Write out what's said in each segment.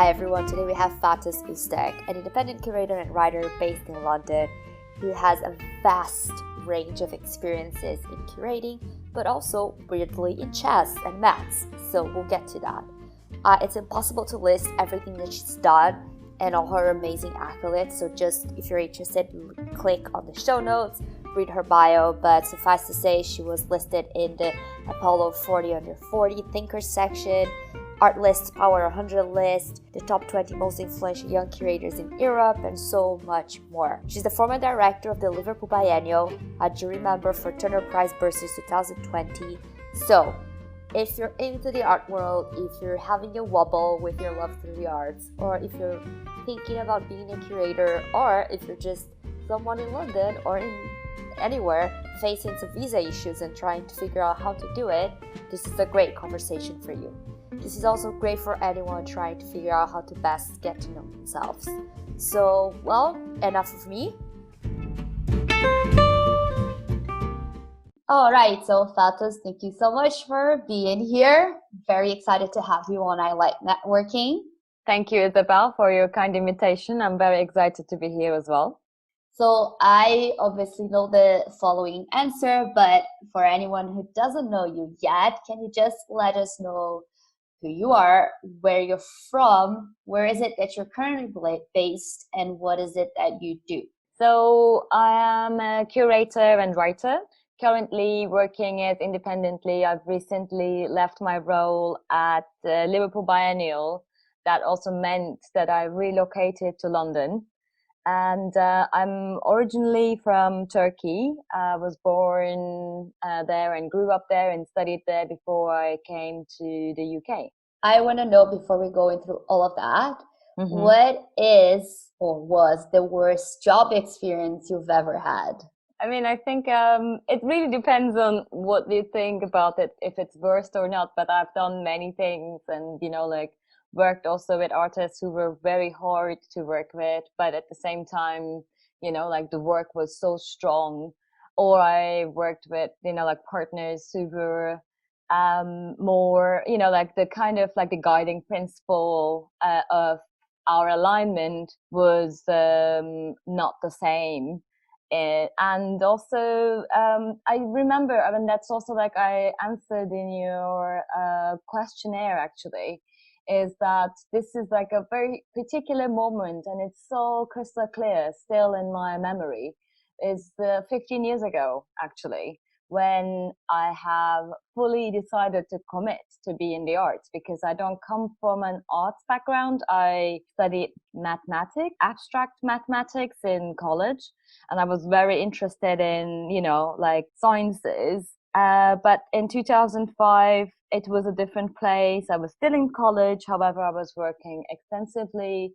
Hi everyone, today we have Fatoş Üstek, an independent curator and writer based in London who has a vast range of experiences in curating, but also weirdly in chess and maths, so we'll get to that. It's impossible to list everything that she's done and all her amazing accolades, so just if you're interested, click on the show notes, read her bio, but suffice to say she was listed in the Apollo 40 Under 40 Thinkers section, Artlyst Power 100 list, the top 20 most influential young curators in Europe, and so much more. She's the former director of the Liverpool Biennial, a jury member for Turner Prize Bursaries 2020. So, if you're into the art world, if you're having a wobble with your love for the arts, or if you're thinking about being a curator, or if you're just someone in London or in anywhere facing some visa issues and trying to figure out how to do it, this is a great conversation for you. This is also great for anyone trying to figure out how to best get to know themselves. So, well, enough of me. All right, so Fatoş, thank you so much for being here. Very excited to have you on I Like Networking. Thank you, Isabel, for your kind invitation. I'm very excited to be here as well. So I obviously know the following answer, but for anyone who doesn't know you yet, can you just let us know who you are, where you're from, where is it that you're currently based, and what is it that you do? So I am a curator and writer, currently working as independently. I've recently left my role at the Liverpool Biennial. That also meant that I relocated to London. And I'm originally from Turkey. I was born there and grew up there and studied there before I came to the UK. I want to know, before we go into all of that, what is or was the worst job experience you've ever had? I mean, I think it really depends on what you think about it, if it's worst or not. But I've done many things and, worked also with artists who were very hard to work with, but at the same time, the work was so strong. Or I worked with, partners who were more, the kind of the guiding principle of our alignment was not the same. And also, I remember, that's also I answered in your questionnaire actually, is that this is a very particular moment, and it's so crystal clear still in my memory, is 15 years ago actually, when I have fully decided to commit to be in the arts, because I don't come from an arts background. I studied mathematics, abstract mathematics in college, and I was very interested in, sciences. But in 2005, it was a different place. I was still in college. However, I was working extensively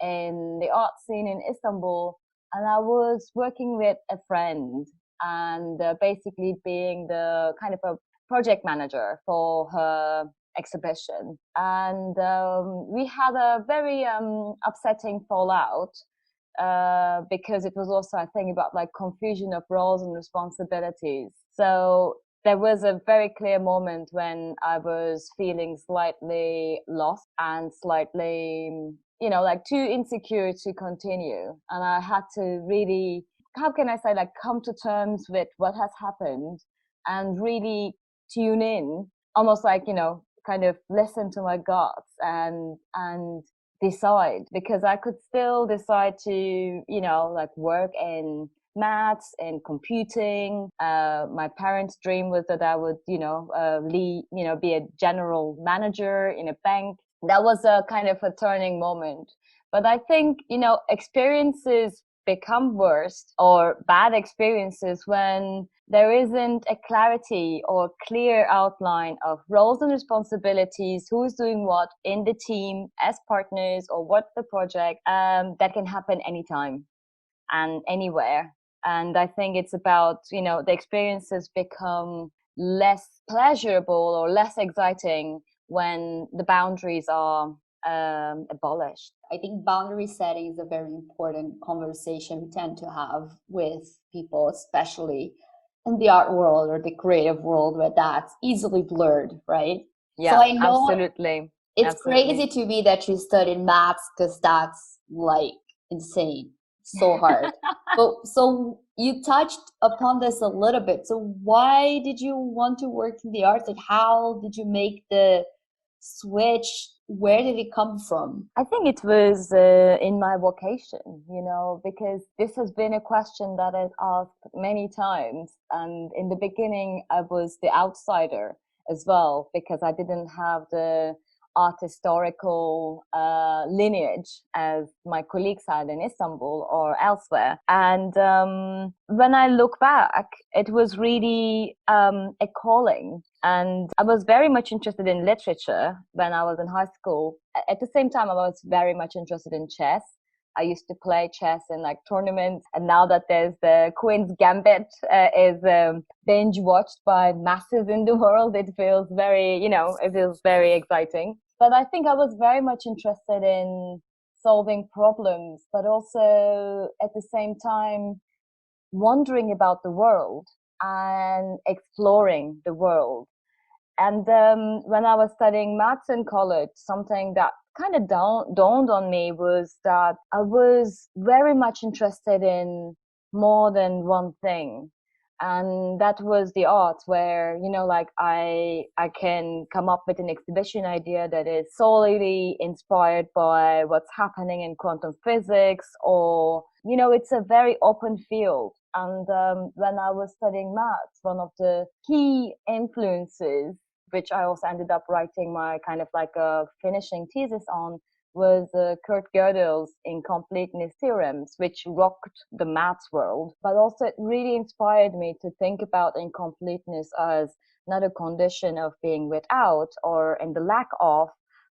in the art scene in Istanbul, and I was working with a friend and basically being the kind of a project manager for her exhibition. And we had a very upsetting fallout because it was also a thing about confusion of roles and responsibilities. So there was a very clear moment when I was feeling slightly lost and slightly, too insecure to continue. And I had to really, how can I say, come to terms with what has happened and really tune in, almost kind of listen to my guts and decide, because I could still decide to, work in maths and computing. My parents' dream was that I would, be a general manager in a bank. That was a kind of a turning moment. But I think, experiences become worst or bad experiences when there isn't a clarity or clear outline of roles and responsibilities, who's doing what in the team as partners, or what the project, that can happen anytime and anywhere. And I think it's about, the experiences become less pleasurable or less exciting when the boundaries are abolished. I think boundary setting is a very important conversation we tend to have with people, especially in the art world or the creative world, where that's easily blurred, right? Yeah, so I know, absolutely. It's Absolutely. crazy to me that you studied maths because that's like insane, so hard. But so you touched upon this a little bit. So why did you want to work in the arts? Like, how did you make the switch? Where did it come from? I think it was in my vocation, you know, because this has been a question that is asked many times. And in the beginning, I was the outsider as well, because I didn't have the art historical lineage as my colleagues had in Istanbul or elsewhere. And when I look back, it was really a calling. And I was very much interested in literature when I was in high school. At the same time, I was very much interested in chess. I used to play chess in like tournaments, and now that there's the Queens Gambit is binge watched by masses in the world, it feels very, it feels very exciting. But I think I was very much interested in solving problems, but also at the same time wondering about the world and exploring the world. And when I was studying maths in college, something that kind of dawned on me was that I was very much interested in more than one thing. And that was the arts, where, like I can come up with an exhibition idea that is solely inspired by what's happening in quantum physics, or, it's a very open field. And when I was studying maths, one of the key influences, which I also ended up writing my kind of like a finishing thesis on, was Kurt Gödel's incompleteness theorems, which rocked the maths world. But also it really inspired me to think about incompleteness as not a condition of being without or in the lack of,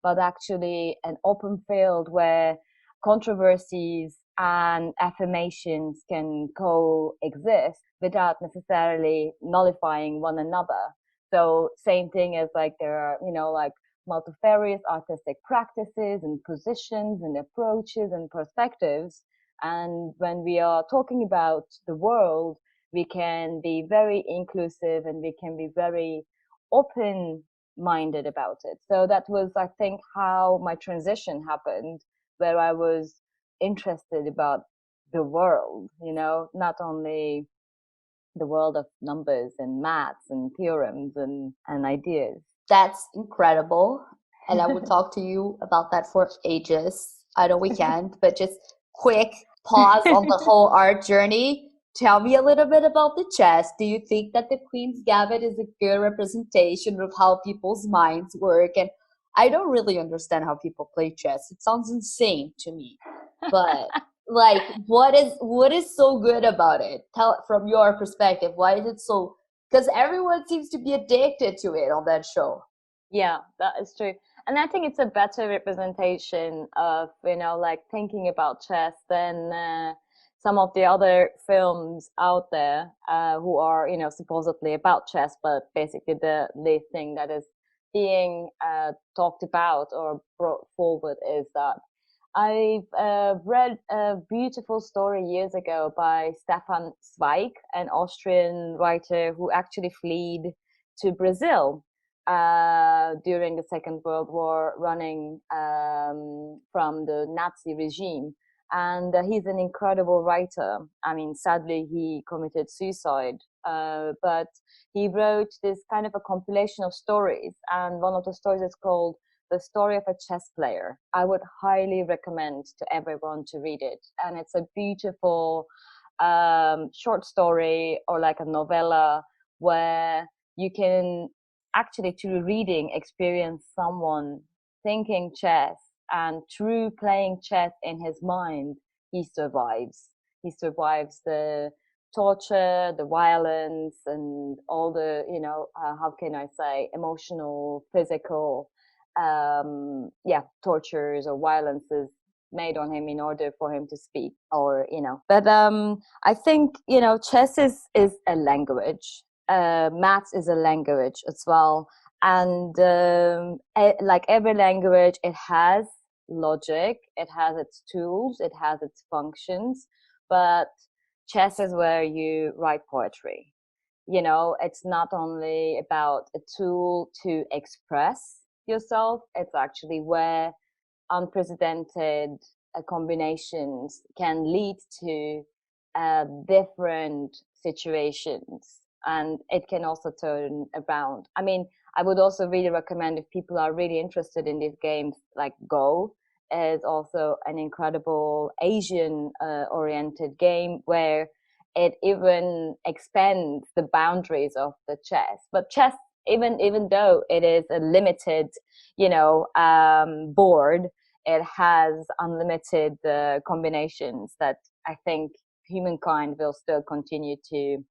but actually an open field where controversies and affirmations can coexist without necessarily nullifying one another. So same thing as like there are, like multifarious artistic practices and positions and approaches and perspectives. And when we are talking about the world, we can be very inclusive and we can be very open-minded about it. So that was, I think, how my transition happened, where I was interested about the world, not only the world of numbers and maths and theorems and ideas. That's incredible. And I would talk to you about that for ages. I know we can't, but just quick pause on the whole art journey. Tell me a little bit about the chess. Do you think that the Queen's Gambit is a good representation of how people's minds work? And I don't really understand how people play chess. It sounds insane to me. But like, what is so good about it? Tell from your perspective. Why is it so? Because everyone seems to be addicted to it on that show. Yeah, that is true. And I think it's a better representation of, like thinking about chess than some of the other films out there who are, supposedly about chess, but basically the thing that is being talked about or brought forward is that I've read a beautiful story years ago by Stefan Zweig, an Austrian writer who actually fled to Brazil during the Second World War, running from the Nazi regime. And he's an incredible writer. I mean, sadly, he committed suicide, but he wrote this kind of a compilation of stories. And one of the stories is called The Story of a Chess Player. I would highly recommend to everyone to read it. And it's a beautiful short story or like a novella where you can actually, through reading, experience someone thinking chess, and through playing chess in his mind, he survives. He survives the torture, the violence, and all the, how can I say, emotional, physical, tortures or violences made on him in order for him to speak, or, But I think, chess is a language. Maths is a language as well. And like every language, it has logic, it has its tools, it has its functions, but chess is where you write poetry. It's not only about a tool to express, yourself. It's actually where unprecedented combinations can lead to different situations, and it can also turn around. I mean, I would also really recommend, if people are really interested in these games, like Go is also an incredible Asian oriented game where it even expands the boundaries of the chess. But chess, even though it is a limited, board, it has unlimited combinations that I think humankind will still continue to,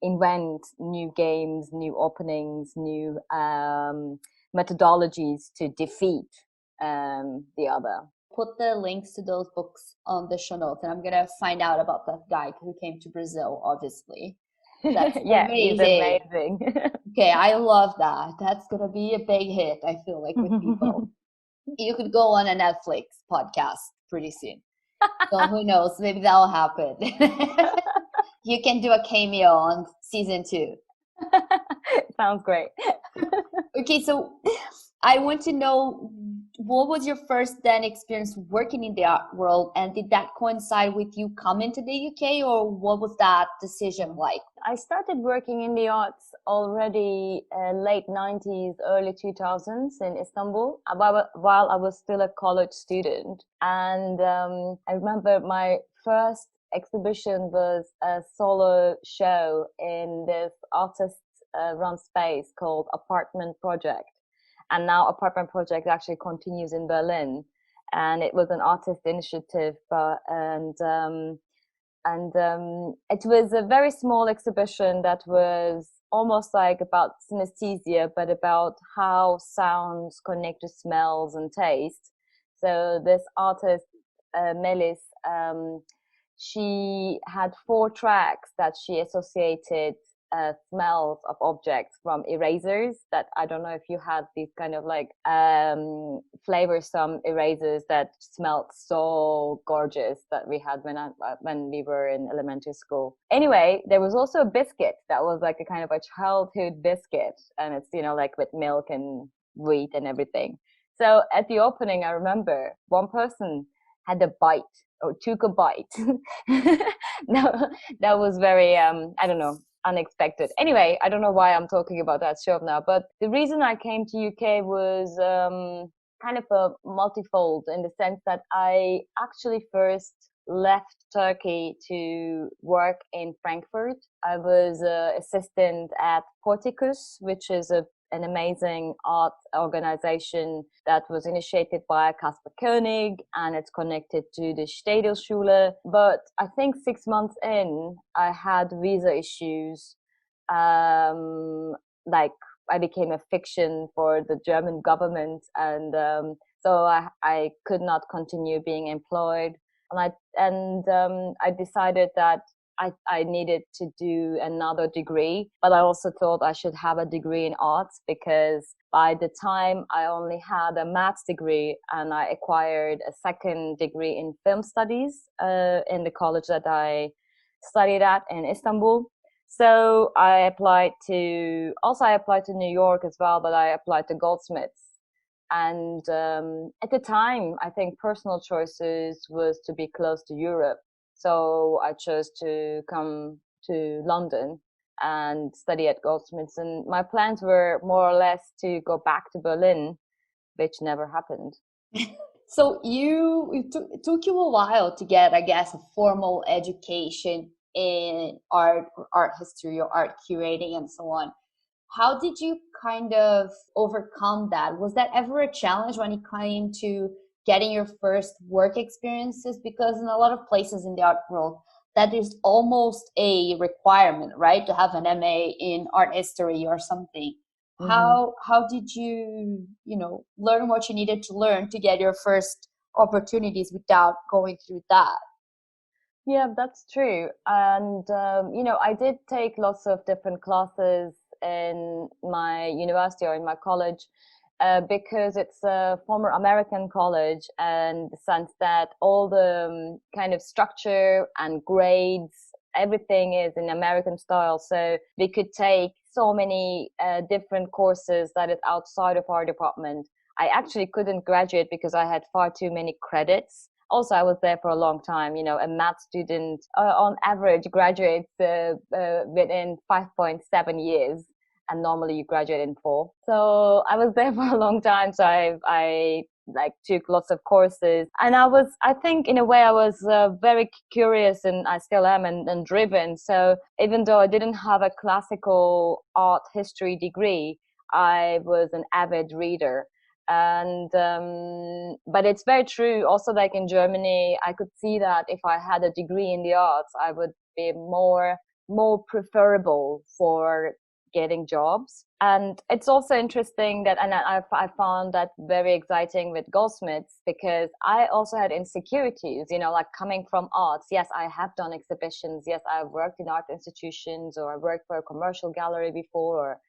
invent new games, new openings, new methodologies to defeat the other. Put the links to those books on the show notes, and I'm gonna find out about that guy who came to Brazil, obviously. That's yeah, amazing. he's amazing. Okay, I love that. That's gonna be a big hit, I feel like, with people. You could go on a Netflix podcast pretty soon. So who knows, maybe that'll happen. You can do a cameo on season 2. Sounds great. Okay, so I want to know, what was your first then experience working in the art world, and did that coincide with you coming to the UK, or what was that decision like? I started working in the arts already late 90s, early 2000s in Istanbul while I was still a college student. And I remember my first exhibition was a solo show in this artist run space called Apartment Project. And now Apartment Project actually continues in Berlin, and it was an artist initiative, and it was a very small exhibition that was almost like about synesthesia, but about how sounds connect to smells and taste. So this artist, Melis, she had 4 tracks that she associated smells of objects from erasers. That, I don't know if you had these kind of like flavorsome erasers that smelled so gorgeous that we had when we were in elementary school. Anyway, there was also a biscuit that was like a kind of a childhood biscuit, and it's, like with milk and wheat and everything. So at the opening, I remember one person had a bite, or took a bite. That was very I don't know, unexpected. Anyway, I don't know why I'm talking about that show now, but the reason I came to UK was kind of a multifold, in the sense that I actually first left Turkey to work in Frankfurt. I was assistant at Porticus, which is an amazing art organization that was initiated by Kasper Koenig, and it's connected to the Städelschule. But I think 6 months in, I had visa issues. Like, I became a fiction for the German government, and so I could not continue being employed. And I decided that I needed to do another degree, but I also thought I should have a degree in arts, because by the time I only had a maths degree, and I acquired a second degree in film studies in the college that I studied at in Istanbul. So I applied to New York as well, but I applied to Goldsmiths. And at the time, I think personal choices was to be close to Europe. So I chose to come to London and study at Goldsmiths. And my plans were more or less to go back to Berlin, which never happened. So it took you a while to get, I guess, a formal education in art, or art history, or art curating, and so on. How did you kind of overcome that? Was that ever a challenge when it came to getting your first work experiences? Because in a lot of places in the art world, that is almost a requirement, right? To have an MA in art history or something. Mm-hmm. How did you, learn what you needed to learn to get your first opportunities without going through that? Yeah, that's true. And, I did take lots of different classes in my university or in my college, because it's a former American college, and the sense that all the kind of structure and grades everything is in American style. So we could take so many different courses that is outside of our department. I actually couldn't graduate because I had far too many credits. Also, I was there for a long time. You know, a math student on average graduates within 5.7 years, and normally you graduate in 4. So I was there for a long time. So I like took lots of courses, and I think in a way I was very curious, and I still am, and driven. So even though I didn't have a classical art history degree, I was an avid reader. And but it's very true also, like in Germany, I could see that if I had a degree in the arts, I would be more preferable for getting jobs. And it's also interesting that, and I found that very exciting with goldsmiths, because I also had insecurities, you know, like coming from arts. Yes, I have done exhibitions. Yes, I've worked in art institutions, or I worked for a commercial gallery before, or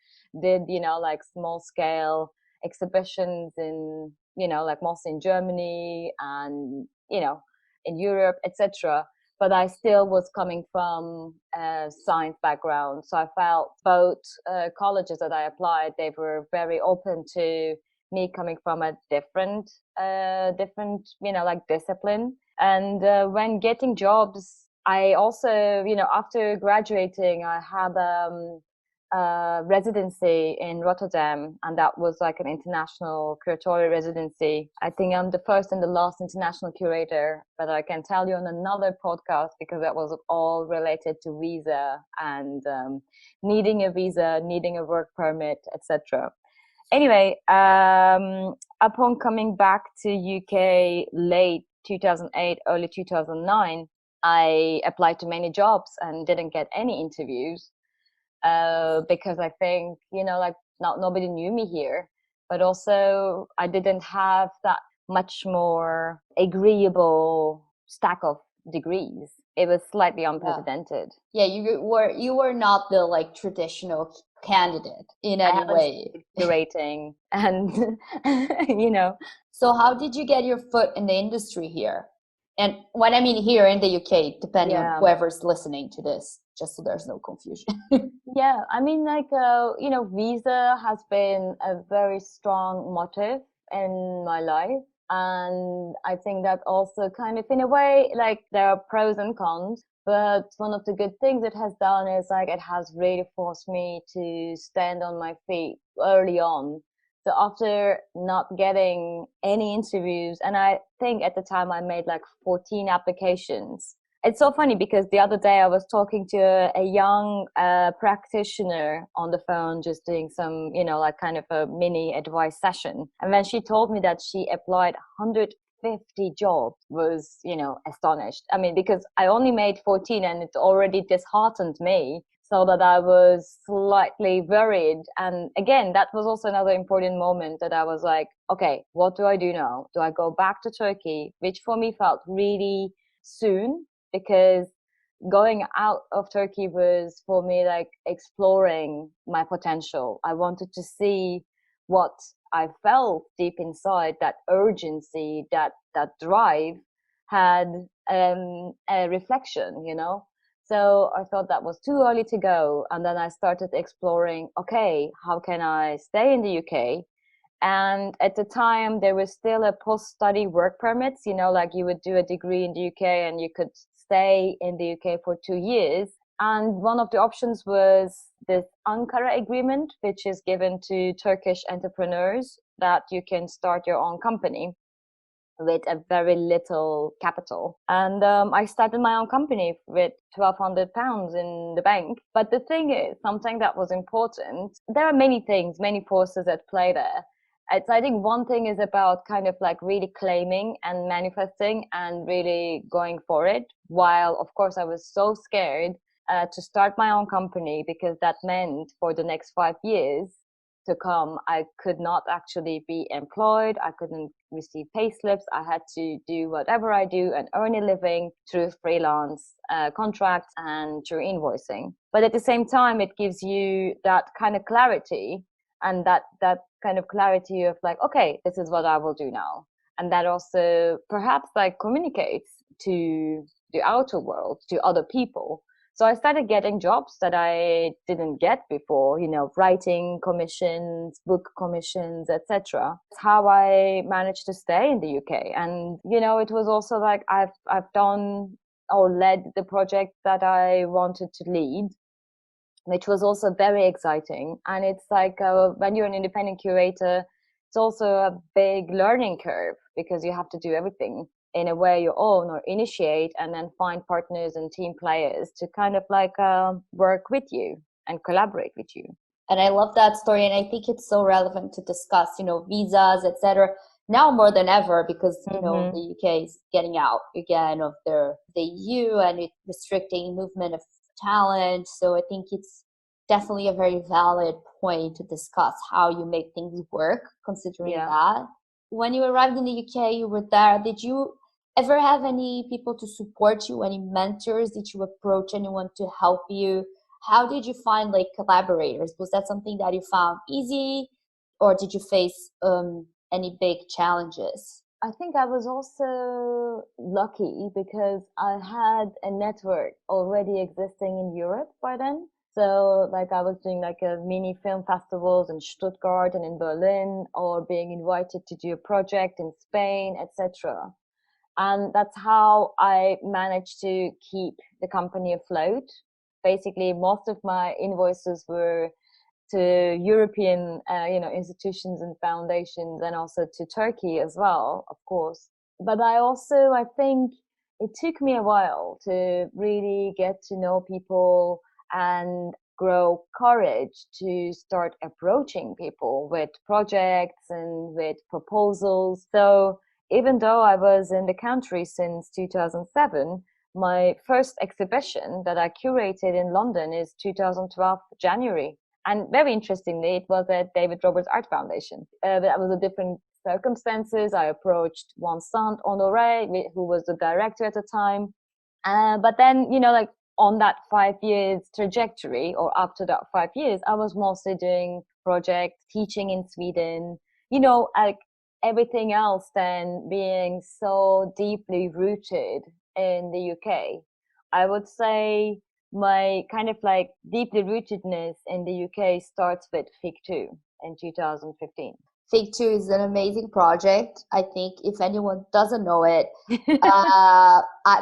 did, you know, like small scale exhibitions in, you know, like mostly in Germany and, you know, in Europe, etc. But I still was coming from a science background. So I felt both colleges that I applied, they were very open to me coming from a different, you know, like discipline. And when getting jobs, I also, you know, after graduating, I had residency in Rotterdam, and that was like an international curatorial residency. I think I'm the first and the last international curator, but I can tell you on another podcast, because that was all related to visa and needing a visa, needing a work permit, etc. Anyway, upon coming back to UK late 2008, early 2009, I applied to many jobs and didn't get any interviews. Because I think, you know, like nobody knew me here, but also I didn't have that much more agreeable stack of degrees. It was slightly unprecedented. Yeah, you were not the like traditional candidate in any way. Curating and you know. So how did you get your foot in the industry here? And when I mean here in the UK, depending on whoever's listening to this, just so there's no confusion. Yeah, I mean, like, you know, visa has been a very strong motive in my life. And I think that also kind of, in a way, like, there are pros and cons. But one of the good things it has done is, like, it has really forced me to stand on my feet early on. So after not getting any interviews, and I think at the time I made like 14 applications. It's so funny because the other day I was talking to a young practitioner on the phone, just doing some, you know, like kind of a mini advice session. And when she told me that she applied 150 jobs, was, you know, astonished. I mean, because I only made 14 and it already disheartened me. So that I was slightly worried. And again, that was also another important moment that I was like, okay, what do I do now? Do I go back to Turkey? Which for me felt really soon, because going out of Turkey was for me like exploring my potential. I wanted to see what I felt deep inside, that urgency, that drive had a reflection, you know? So I thought that was too early to go. And then I started exploring, okay, how can I stay in the UK? And at the time, there was still a post-study work permits, you know, like you would do a degree in the UK and you could stay in the UK for 2 years. And one of the options was this Ankara agreement, which is given to Turkish entrepreneurs, that you can start your own company with a very little capital. And I started my own company with £1,200 in the bank. But the thing is, something that was important, there are many things, many forces at play there. I think one thing is about kind of like really claiming and manifesting and really going for it. While, of course, I was so scared to start my own company, because that meant for the next 5 years to come, I could not actually be employed. I couldn't receive pay slips. I had to do whatever I do and earn a living through freelance contracts and through invoicing. But at the same time, it gives you that kind of clarity, and that kind of clarity of like, okay, this is what I will do now. And that also perhaps like communicates to the outer world, to other people. So I started getting jobs that I didn't get before, writing commissions, book commissions, etc. That's how I managed to stay in the UK. And, it was also like I've done or led the project that I wanted to lead, which was also very exciting. And it's like when you're an independent curator, it's also a big learning curve because you have to do everything in a way you own or initiate, and then find partners and team players to kind of like work with you and collaborate with you. And I love that story, and I think it's so relevant to discuss, visas, etc. now more than ever, because Mm-hmm. the UK is getting out again of the EU, and it's restricting movement of talent. So I think it's definitely a very valid point to discuss how you make things work, considering that. When you arrived in the UK, you were there. Did you ever have any people to support you, any mentors? Did you approach anyone to help you? How did you find like collaborators? Was that something that you found easy, or did you face any big challenges? I think I was also lucky because I had a network already existing in Europe by then. So like I was doing like a mini film festivals in Stuttgart and in Berlin, or being invited to do a project in Spain, etc. And that's how I managed to keep the company afloat. Basically, most of my invoices were to European, institutions and foundations, and also to Turkey as well, of course. But I think it took me a while to really get to know people and grow courage to start approaching people with projects and with proposals. So even though I was in the country since 2007, my first exhibition that I curated in London is 2012 January. And very interestingly, it was at David Roberts Art Foundation. But that was a different circumstances. I approached Vincent Honoré, who was the director at the time. But then, like on that 5 years trajectory, or after that 5 years, I was mostly doing projects, teaching in Sweden, like everything else then being so deeply rooted in the UK. I would say my kind of like deeply rootedness in the UK starts with FIG2 in 2015. FIG2 is an amazing project. I think if anyone doesn't know it,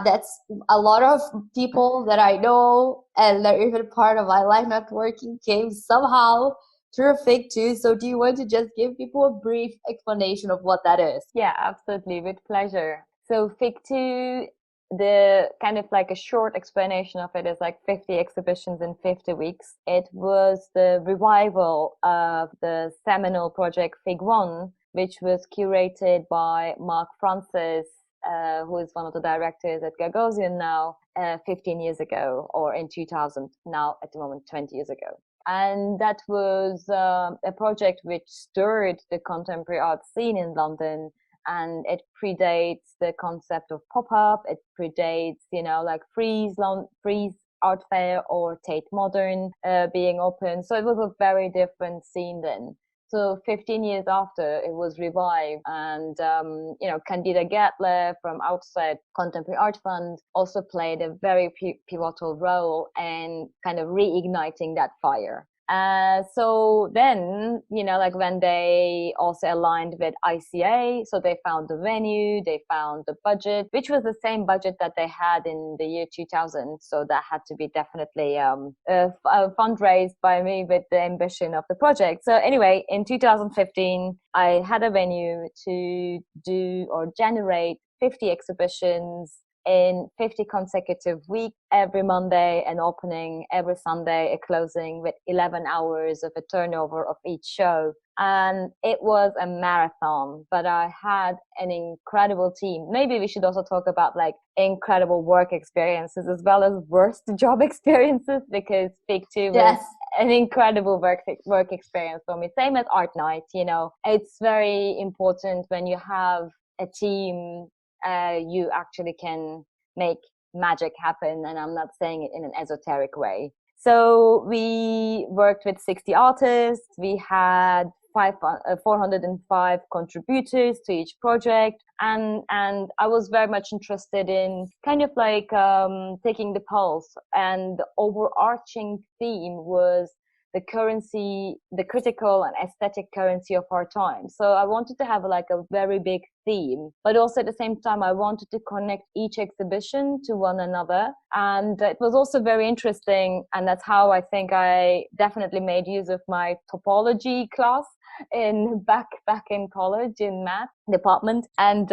that's a lot of people that I know, and they're even part of my life networking, came somehow through FIG2. So do you want to just give people a brief explanation of what that is? Yeah, absolutely, with pleasure. So FIG2, the kind of like a short explanation of it is like 50 exhibitions in 50 weeks. It was the revival of the seminal project Figuan, which was curated by Mark Francis, who is one of the directors at Gagosian now, 15 years ago, or in 2000, now at the moment 20 years ago. And that was a project which stirred the contemporary art scene in London. And it predates the concept of pop-up. It predates, like Frieze Art Fair or Tate Modern being open. So it was a very different scene then. So 15 years after, it was revived, and Candida Gatler from Outset Contemporary Art Fund also played a very pivotal role in kind of reigniting that fire. So then, like when they also aligned with ICA, so they found the venue, they found the budget, which was the same budget that they had in the year 2000. So that had to be definitely fundraised by me with the ambition of the project. So anyway, in 2015, I had a venue to do or generate 50 exhibitions in 50 consecutive weeks, every Monday an opening, every Sunday a closing, with 11 hours of a turnover of each show. And it was a marathon, but I had an incredible team. Maybe we should also talk about like incredible work experiences as well as worst job experiences, because FIG2 was an incredible work experience for me. Same as Art Night, it's very important when you have a team, you actually can make magic happen. And I'm not saying it in an esoteric way. So we worked with 60 artists. We had 405 contributors to each project, and I was very much interested in kind of like taking the pulse, and the overarching theme was the currency, the critical and aesthetic currency of our time. So I wanted to have like a very big theme, but also at the same time I wanted to connect each exhibition to one another. And it was also very interesting, and that's how I think I definitely made use of my topology class in back in college in math department. And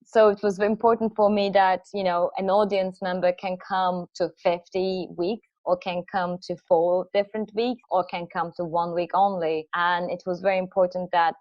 so it was important for me that, you know, an audience member can come to 50 weeks, or can come to 4 different weeks, or can come to 1 week only. And it was very important that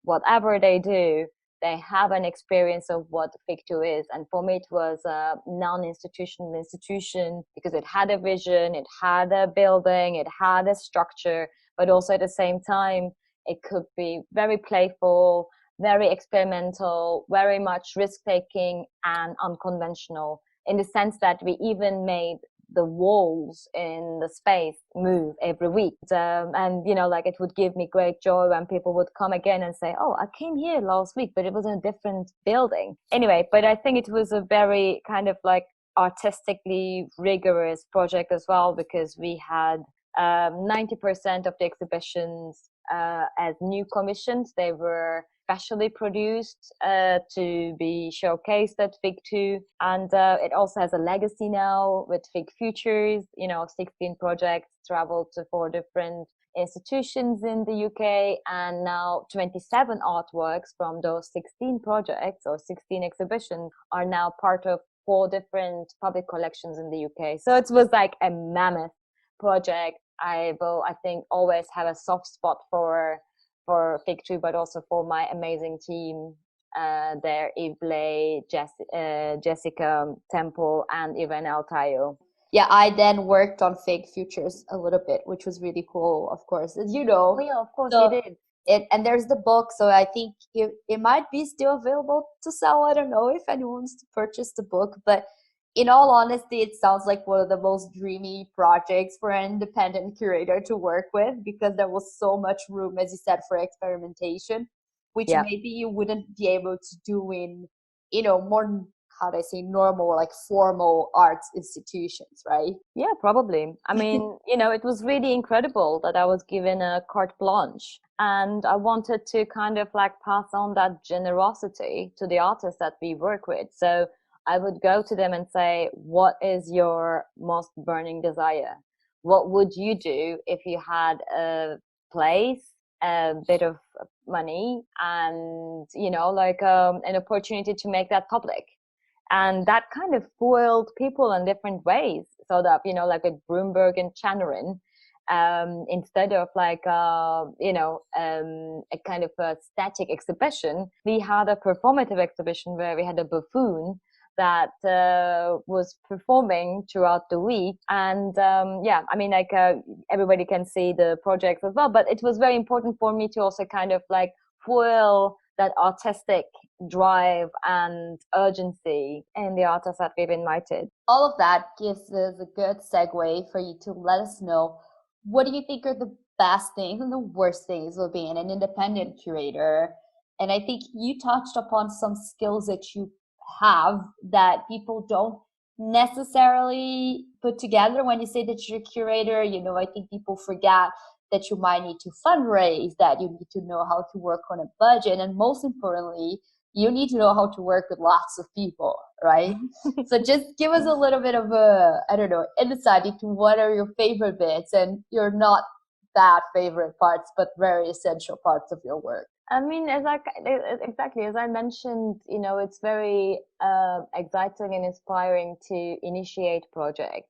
whatever they do, they have an experience of what FIG2 is. And for me, it was a non-institutional institution because it had a vision, it had a building, it had a structure, but also at the same time, it could be very playful, very experimental, very much risk-taking and unconventional, in the sense that we even made the walls in the space move every week. And, you know, like it would give me great joy when people would come again and say, oh, I came here last week, but it was in a different building. Anyway, but I think it was a very kind of like artistically rigorous project as well, because we had 90% of the exhibitions as new commissions. They were specially produced to be showcased at FIG2, and it also has a legacy now with FIG Futures. You know, 16 projects traveled to 4 different institutions in the UK, and now 27 artworks from those 16 projects or 16 exhibitions are now part of 4 different public collections in the UK. So it was like a mammoth project. I will, I think, always have a soft spot for FIG2, but also for my amazing team there, Ible, Jessica Temple, and Ivan Altayo. Yeah, I then worked on FIG Futures a little bit, which was really cool, of course, as you know. Oh, yeah, of course So you did. and there's the book, so I think it might be still available to sell. I don't know if anyone wants to purchase the book, but in all honesty, it sounds like one of the most dreamy projects for an independent curator to work with, because there was so much room, as you said, for experimentation, which maybe you wouldn't be able to do in, you know, more, how do I say, normal, like formal arts institutions, right? Yeah, probably. I mean, you know, it was really incredible that I was given a carte blanche, and I wanted to kind of like pass on that generosity to the artists that we work with. So I would go to them and say, what is your most burning desire? What would you do if you had a place, a bit of money, and, you know, like an opportunity to make that public? And that kind of foiled people in different ways. So that, you know, like with Broomberg and Channerin, instead of like, you know, a kind of a static exhibition, we had a performative exhibition where we had a buffoon that was performing throughout the week. And yeah, I mean, like everybody can see the projects as well, but it was very important for me to also kind of like foil that artistic drive and urgency in the artists that we've invited. All of that gives us a good segue for you to let us know, what do you think are the best things and the worst things of being an independent curator? And I think you touched upon some skills that you have that people don't necessarily put together when you say that you're a curator. You know, I think people forget that you might need to fundraise, that you need to know how to work on a budget, and most importantly, you need to know how to work with lots of people, right? So just give us a little bit of a, I don't know, insight into what are your favorite bits and your not that favorite parts, but very essential parts of your work. I mean, exactly as I mentioned, you know, it's very exciting and inspiring to initiate projects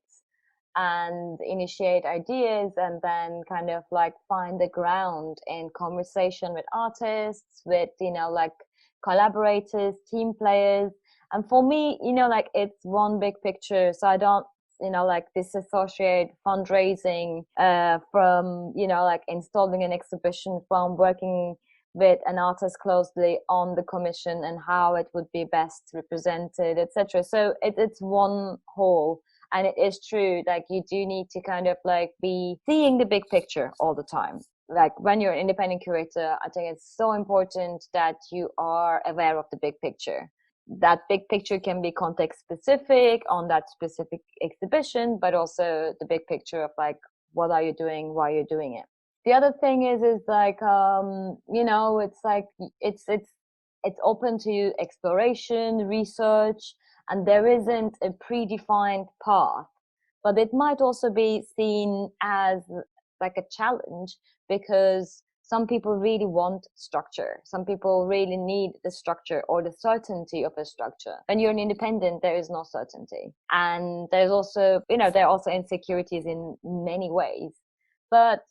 and initiate ideas, and then kind of like find the ground in conversation with artists, with, you know, like collaborators, team players. And for me, you know, like it's one big picture. So I don't, you know, like disassociate fundraising from, you know, like installing an exhibition, from working with an artist closely on the commission and how it would be best represented, etc. So it's one whole. And it is true, like you do need to kind of like be seeing the big picture all the time. like when you're an independent curator, I think it's so important that you are aware of the big picture. That big picture can be context specific on that specific exhibition, but also the big picture of like, what are you doing, why you're doing it. The other thing is like, it's like, it's open to exploration, research, and there isn't a predefined path, but it might also be seen as like a challenge, because some people really want structure. Some people really need the structure or the certainty of a structure. When you're an independent, there is no certainty. And there's also, there are also insecurities in many ways. But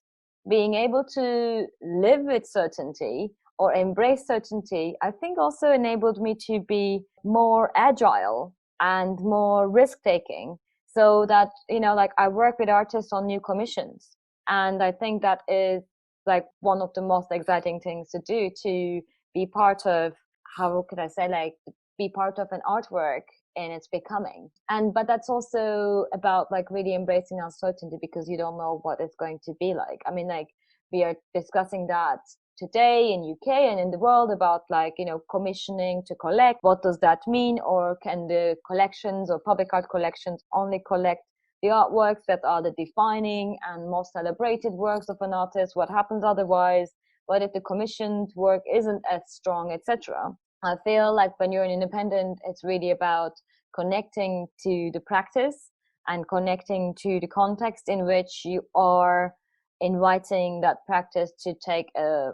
being able to live with certainty or embrace certainty, I think also enabled me to be more agile and more risk-taking. So that, like I work with artists on new commissions. And I think that is like one of the most exciting things to do, to be part of, how could I say, like be part of an artwork in its becoming. But that's also about like really embracing uncertainty, because you don't know what it's going to be like. I mean, like we are discussing that today in UK and in the world about like, commissioning to collect. What does that mean? Or can the collections or public art collections only collect the artworks that are the defining and most celebrated works of an artist? What happens otherwise? What if the commissioned work isn't as strong, etc.? I feel like when you're an independent, it's really about connecting to the practice and connecting to the context in which you are inviting that practice to take a,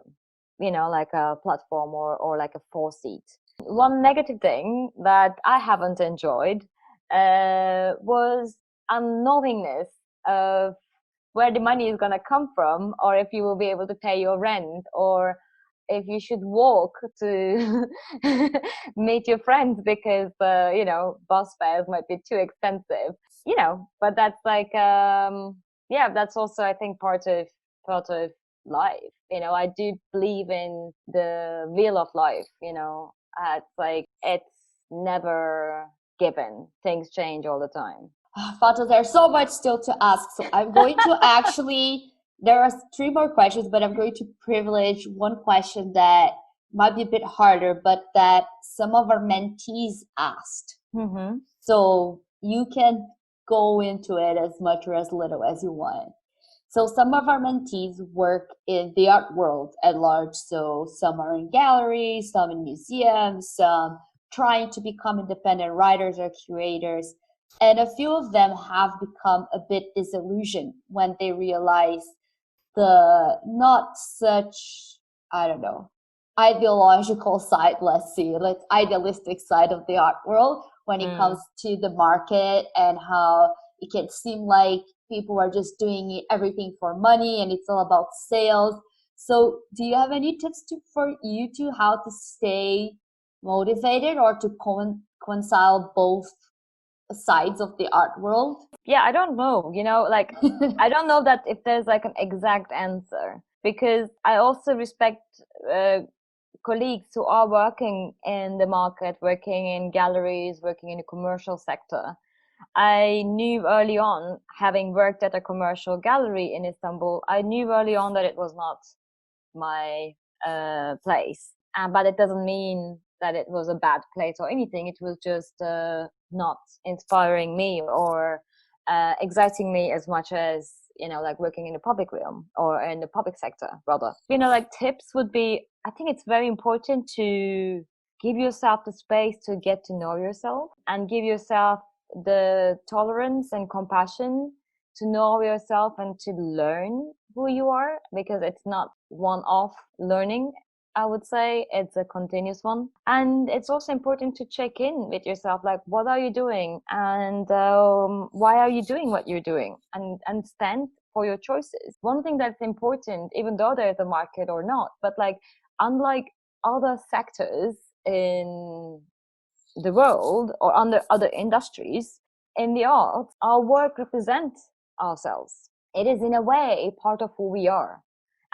like a platform or like a foreseat. One negative thing that I haven't enjoyed was unknowingness of where the money is going to come from, or if you will be able to pay your rent, or if you should walk to meet your friends because bus fares might be too expensive, but that's like that's also, I think, part of life. I do believe in the wheel of life. It's like it's never given. Things change all the time. Fatoş, there's so much still to ask, so I'm going to actually, there are 3 more questions, but I'm going to privilege one question that might be a bit harder, but that some of our mentees asked. Mm-hmm. So you can go into it as much or as little as you want. So some of our mentees work in the art world at large. So some are in galleries, some in museums, some trying to become independent writers or curators. And a few of them have become a bit disillusioned when they realize the not such, ideological side, idealistic side of the art world when it comes to the market, and how it can seem like people are just doing everything for money and it's all about sales. So do you have any tips for you to how to stay motivated or to reconcile both sides of the art world? Yeah, I don't know, like I don't know that if there's like an exact answer, because I also respect colleagues who are working in the market, working in galleries, working in the commercial sector. I knew early on, having worked at a commercial gallery in Istanbul, I knew early on that it was not my place. But it doesn't mean that it was a bad place or anything. It was just not inspiring me or exciting me as much as, like working in the public realm or in the public sector, rather. Like tips would be, I think it's very important to give yourself the space to get to know yourself and give yourself the tolerance and compassion to know yourself and to learn who you are, because it's not one-off learning. I would say it's a continuous one. And it's also important to check in with yourself, like, what are you doing? And why are you doing what you're doing? And stand for your choices. One thing that's important, even though there's a market or not, but like, unlike other sectors in the world or under other industries, in the arts, our work represents ourselves. It is in a way part of who we are.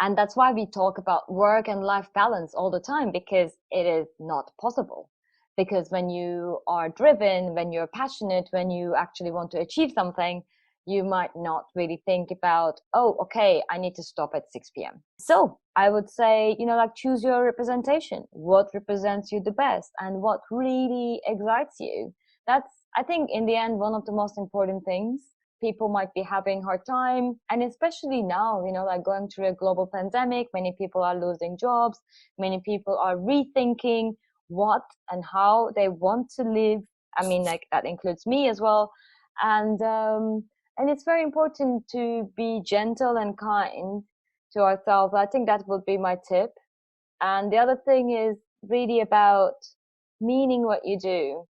And that's why we talk about work and life balance all the time, because it is not possible. Because when you are driven, when you're passionate, when you actually want to achieve something, you might not really think about, oh, okay, I need to stop at 6 p.m. So I would say, like, choose your representation. What represents you the best and what really excites you? That's, I think, in the end, one of the most important things. People might be having a hard time. And especially now, like going through a global pandemic, many people are losing jobs. Many people are rethinking what and how they want to live. I mean, like, that includes me as well. And it's very important to be gentle and kind to ourselves. I think that would be my tip. And the other thing is really about meaning what you do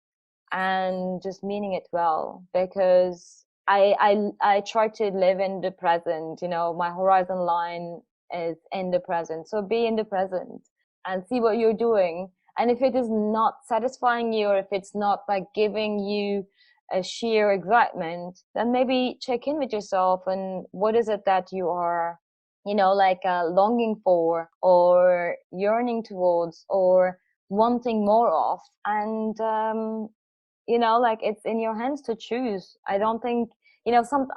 and just meaning it well, because I try to live in the present. My horizon line is in the present. So be in the present and see what you're doing. And if it is not satisfying you, or if it's not like giving you a sheer excitement, then maybe check in with yourself and what is it that you are, longing for or yearning towards or wanting more of. And, like, it's in your hands to choose. I don't think,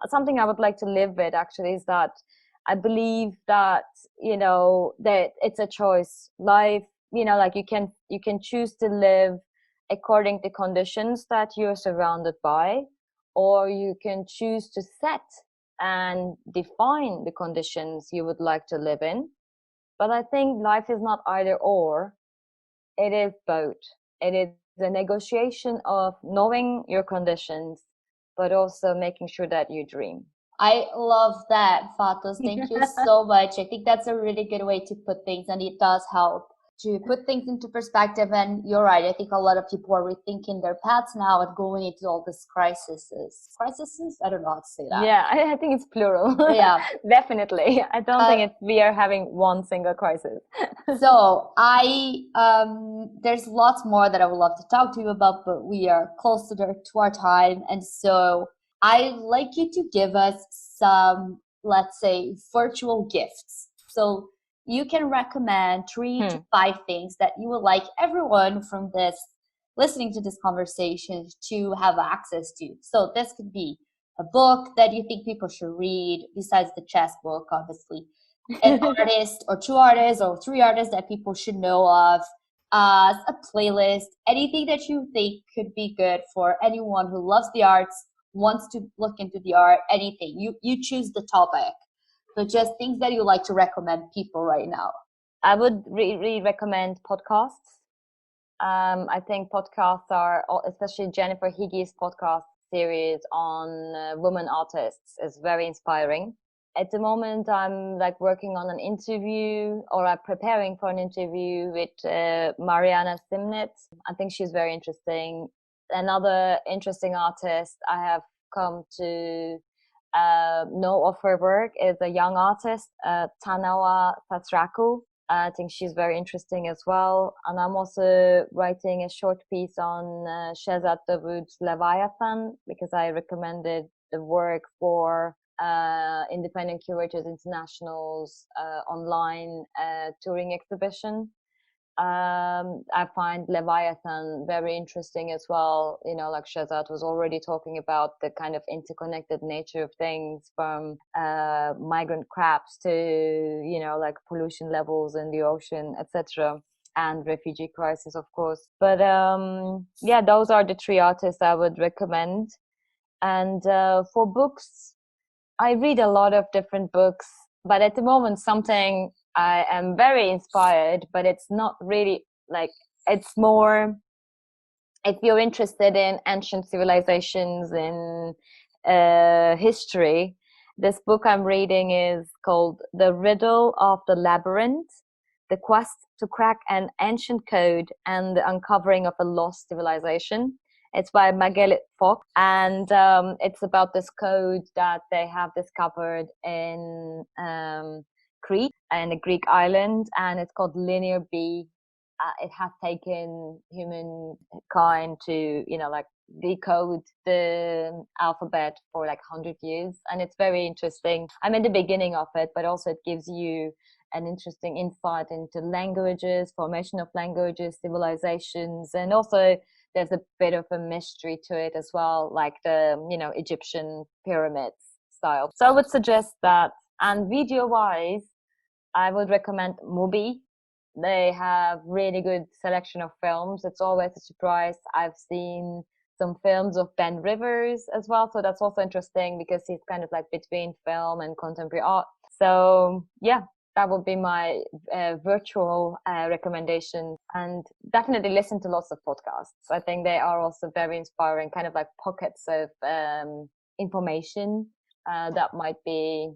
something I would like to live with actually is that I believe that, that it's a choice. Life, like you can choose to live according to conditions that you're surrounded by, or you can choose to set and define the conditions you would like to live in. But I think life is not either or, it is both. It is a negotiation of knowing your conditions, but also making sure that you dream. I love that, Fatos. Thank you so much. I think that's a really good way to put things, and it does help to put things into perspective. And you're right. I think a lot of people are rethinking their paths now and going into all these crises. I don't know how to say that. Yeah, I think it's plural. Yeah, definitely. I don't think we are having one single crisis. So there's lots more that I would love to talk to you about, but we are close to our time. And so I'd like you to give us some, let's say, virtual gifts. So you can recommend 3 to 5 things that you would like everyone from listening to this conversation to have access to. So this could be a book that you think people should read, besides the chess book, obviously. An artist or 2 artists or 3 artists that people should know of, a playlist, anything that you think could be good for anyone who loves the arts, wants to look into the art, anything. You choose the topic. So just things that you like to recommend people right now. I would really recommend podcasts. I think podcasts are, especially Jennifer Higgie's podcast series on women artists, is very inspiring. At the moment, I'm like working on an interview, or I'm preparing for an interview with Mariana Simnitz. I think she's very interesting. Another interesting artist I have come to know of her work is a young artist, Tanawa Satraku. I think she's very interesting as well. And I'm also writing a short piece on Shehzad Dawood's Leviathan, because I recommended the work for Independent Curators International's online touring exhibition. I find Leviathan very interesting as well. Like Shehzad was already talking about the kind of interconnected nature of things, from migrant crabs to, like pollution levels in the ocean, etc. And refugee crisis, of course. But yeah, those are the 3 artists I would recommend. And for books, I read a lot of different books, but at the moment, something I am very inspired, but it's not really like, it's more, if you're interested in ancient civilizations, in history, this book I'm reading is called The Riddle of the Labyrinth, The Quest to Crack an Ancient Code and the Uncovering of a Lost Civilization. It's by Magelit Fox, and it's about this code that they have discovered in Crete, in a Greek island, and it's called Linear B. It has taken humankind to, like, decode the alphabet for like 100 years, and it's very interesting. I'm in the beginning of it, but also it gives you an interesting insight into languages, formation of languages, civilizations, and also there's a bit of a mystery to it as well, like the Egyptian pyramids. style. So I would suggest that. And video-wise, I would recommend Mubi. They have really good selection of films. It's always a surprise. I've seen some films of Ben Rivers as well. So that's also interesting because he's kind of like between film and contemporary art. So yeah, that would be my virtual recommendation. And definitely listen to lots of podcasts. I think they are also very inspiring, kind of like pockets of information that might be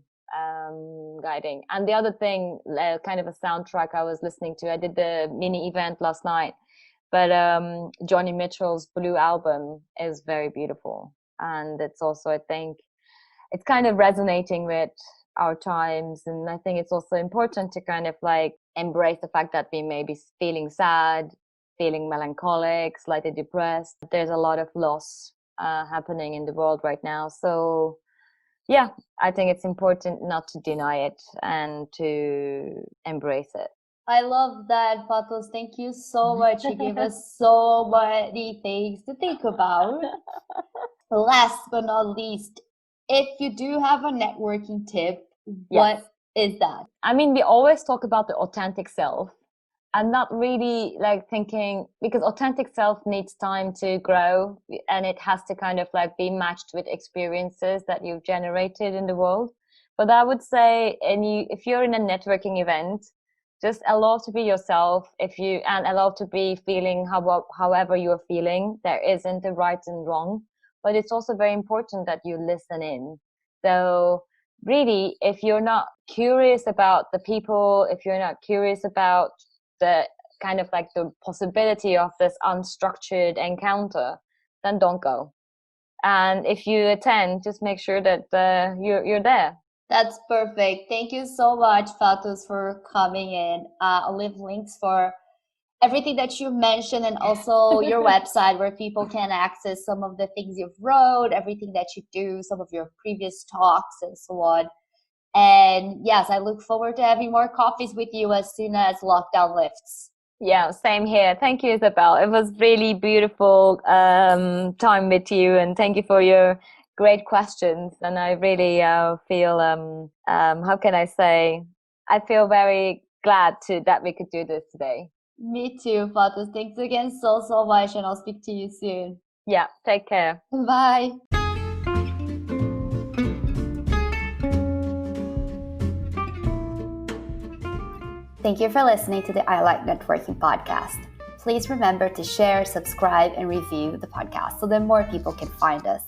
guiding. And the other thing, kind of a soundtrack I was listening to, I did the mini event last night, but Johnny Mitchell's Blue album is very beautiful. And it's also, I think, it's kind of resonating with our times. And I think it's also important to kind of like embrace the fact that we may be feeling sad, feeling melancholic, slightly depressed. There's a lot of loss happening in the world right now. So yeah, I think it's important not to deny it and to embrace it. I love that, Fatoş. Thank you so much. You gave us so many things to think about. Last but not least, if you do have a networking tip, what is that? I mean, we always talk about the authentic self and not really like thinking, because authentic self needs time to grow and it has to kind of like be matched with experiences that you've generated in the world. But I would say, if you're in a networking event, just allow to be yourself, and allow to be feeling however you're feeling. There isn't a right and wrong, but it's also very important that you listen in. So really, if you're not curious about the people, if you're not curious about the kind of like the possibility of this unstructured encounter, then don't go. And if you attend, just make sure that you're there. That's perfect. Thank you so much, Fatoş, for coming in. I'll leave links for everything that you mentioned and also your website where people can access some of the things you've wrote, everything that you do, some of your previous talks and so on. And yes, I look forward to having more coffees with you as soon as lockdown lifts. Yeah, same here. Thank you, Isabel. It was really beautiful time with you, and thank you for your great questions. And I really feel, how can I say, I feel very glad that we could do this today. Me too, Fatoş. Thanks again so much, and I'll speak to you soon. Yeah, take care. Bye. Thank you for listening to the I Like Networking podcast. Please remember to share, subscribe, and review the podcast so that more people can find us.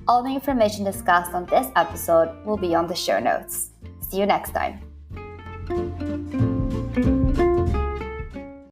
All the information discussed on this episode will be on the show notes. See you next time.